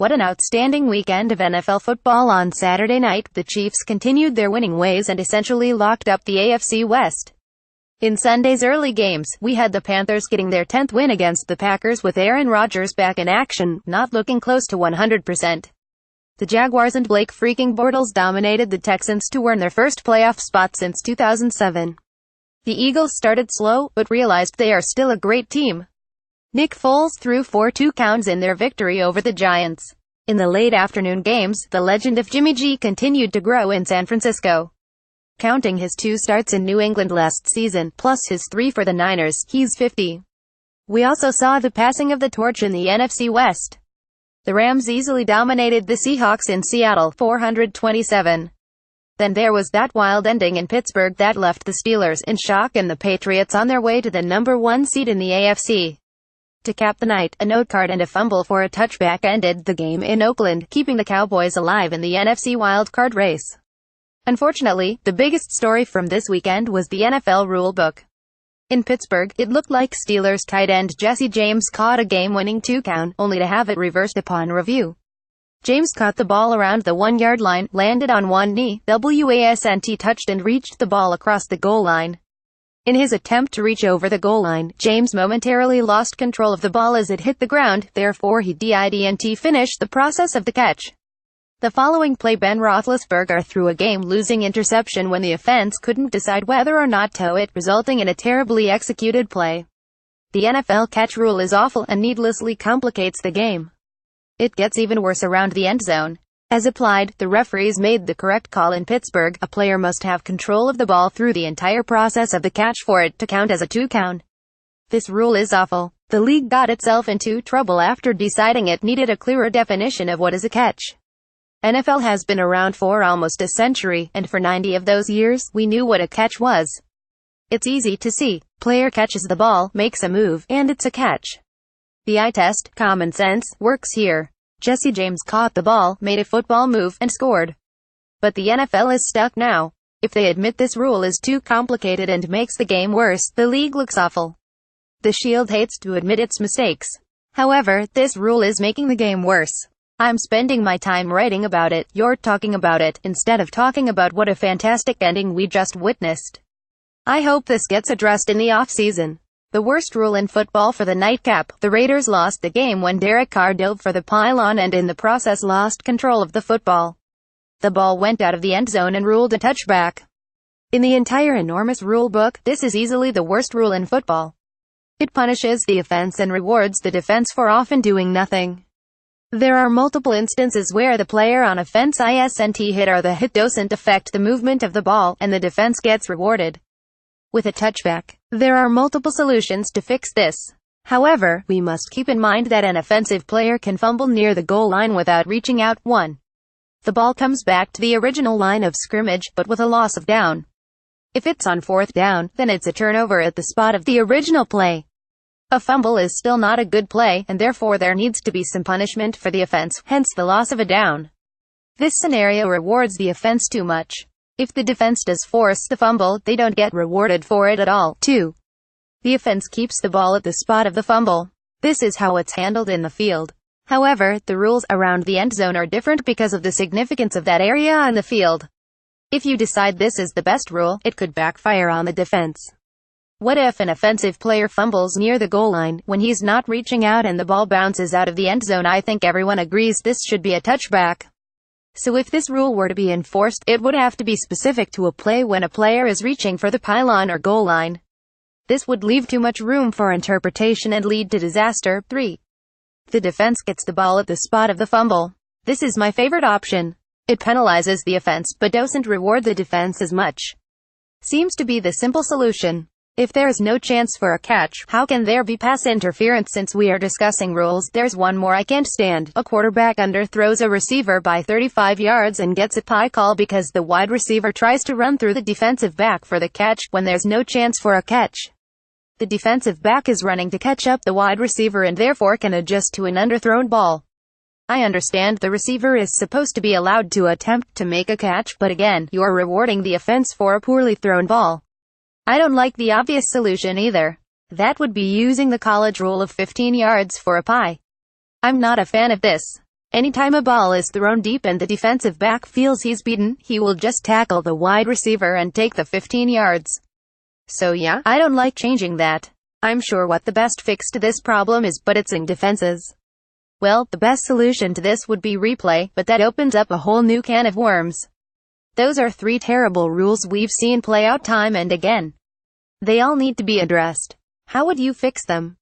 What an outstanding weekend of NFL football on Saturday night. The Chiefs continued their winning ways and essentially locked up the AFC West. In Sunday's early games, we had the Panthers getting their 10th win against the Packers with Aaron Rodgers back in action, not looking close to 100%. The Jaguars and Blake freaking Bortles dominated the Texans to earn their first playoff spot since 2007. The Eagles started slow, but realized they are still a great team. Nick Foles threw 4 two-counts in their victory over the Giants. In the late afternoon games, the legend of Jimmy G continued to grow in San Francisco. Counting his 2 starts in New England last season, plus his 3 for the Niners, he's 50. We also saw the passing of the torch in the NFC West. The Rams easily dominated the Seahawks in Seattle, 427. Then there was that wild ending in Pittsburgh that left the Steelers in shock and the Patriots on their way to the number 1 seed in the AFC. To cap the night, a note card and a fumble for a touchback ended the game in Oakland, keeping the Cowboys alive in the NFC wildcard race. Unfortunately, the biggest story from this weekend was the NFL rulebook. In Pittsburgh, it looked like Steelers tight end Jesse James caught a game-winning 2-count, only to have it reversed upon review. James caught the ball around the 1-yard line, landed on one knee, wasn't touched and reached the ball across the goal line. In his attempt to reach over the goal line, James momentarily lost control of the ball as it hit the ground, therefore he didn't finish the process of the catch. The following play, Ben Roethlisberger threw a game-losing interception when the offense couldn't decide whether or not to it, resulting in a terribly executed play. The NFL catch rule is awful and needlessly complicates the game. It gets even worse around the end zone. As applied, the referees made the correct call in Pittsburgh. A player must have control of the ball through the entire process of the catch for it to count as a 2-count. This rule is awful. The league got itself into trouble after deciding it needed a clearer definition of what is a catch. NFL has been around for almost a century, and for 90 of those years, we knew what a catch was. It's easy to see. Player catches the ball, makes a move, and it's a catch. The eye test, common sense, works here. Jesse James caught the ball, made a football move, and scored. But the NFL is stuck now. If they admit this rule is too complicated and makes the game worse, the league looks awful. The Shield hates to admit its mistakes. However, this rule is making the game worse. I'm spending my time writing about it, you're talking about it, instead of talking about what a fantastic ending we just witnessed. I hope this gets addressed in the off-season. The worst rule in football for the nightcap. The Raiders lost the game when Derek Carr dove for the pylon and in the process lost control of the football. The ball went out of the end zone and ruled a touchback. In the entire enormous rule book, this is easily the worst rule in football. It punishes the offense and rewards the defense for often doing nothing. There are multiple instances where the player on offense isn't hit or the hit doesn't affect the movement of the ball, and the defense gets rewarded with a touchback. There are multiple solutions to fix this. However, we must keep in mind that an offensive player can fumble near the goal line without reaching out. 1. The ball comes back to the original line of scrimmage, but with a loss of down. If it's on 4th down, then it's a turnover at the spot of the original play. A fumble is still not a good play, and therefore there needs to be some punishment for the offense, hence the loss of a down. This scenario rewards the offense too much. If the defense does force the fumble, they don't get rewarded for it at all. 2. The offense keeps the ball at the spot of the fumble. This is how it's handled in the field. However, the rules around the end zone are different because of the significance of that area on the field. If you decide this is the best rule, it could backfire on the defense. What if an offensive player fumbles near the goal line, when he's not reaching out and the ball bounces out of the end zone? I think everyone agrees this should be a touchback. So if this rule were to be enforced, it would have to be specific to a play when a player is reaching for the pylon or goal line. This would leave too much room for interpretation and lead to disaster. 3. The defense gets the ball at the spot of the fumble. This is my favorite option. It penalizes the offense, but doesn't reward the defense as much. Seems to be the simple solution. If there is no chance for a catch, how can there be pass interference? Since we are discussing rules, there's one more I can't stand. A quarterback underthrows a receiver by 35 yards and gets a pie call because the wide receiver tries to run through the defensive back for the catch, when there's no chance for a catch. The defensive back is running to catch up the wide receiver and therefore can adjust to an underthrown ball. I understand the receiver is supposed to be allowed to attempt to make a catch, but again, you're rewarding the offense for a poorly thrown ball. I don't like the obvious solution either. That would be using the college rule of 15 yards for a pie. I'm not a fan of this. Anytime a ball is thrown deep and the defensive back feels he's beaten, he will just tackle the wide receiver and take the 15 yards. So yeah, I don't like changing that. I'm sure what the best fix to this problem is, but it's in defenses. Well, the best solution to this would be replay, but that opens up a whole new can of worms. Those are 3 terrible rules we've seen play out time and again. They all need to be addressed. How would you fix them?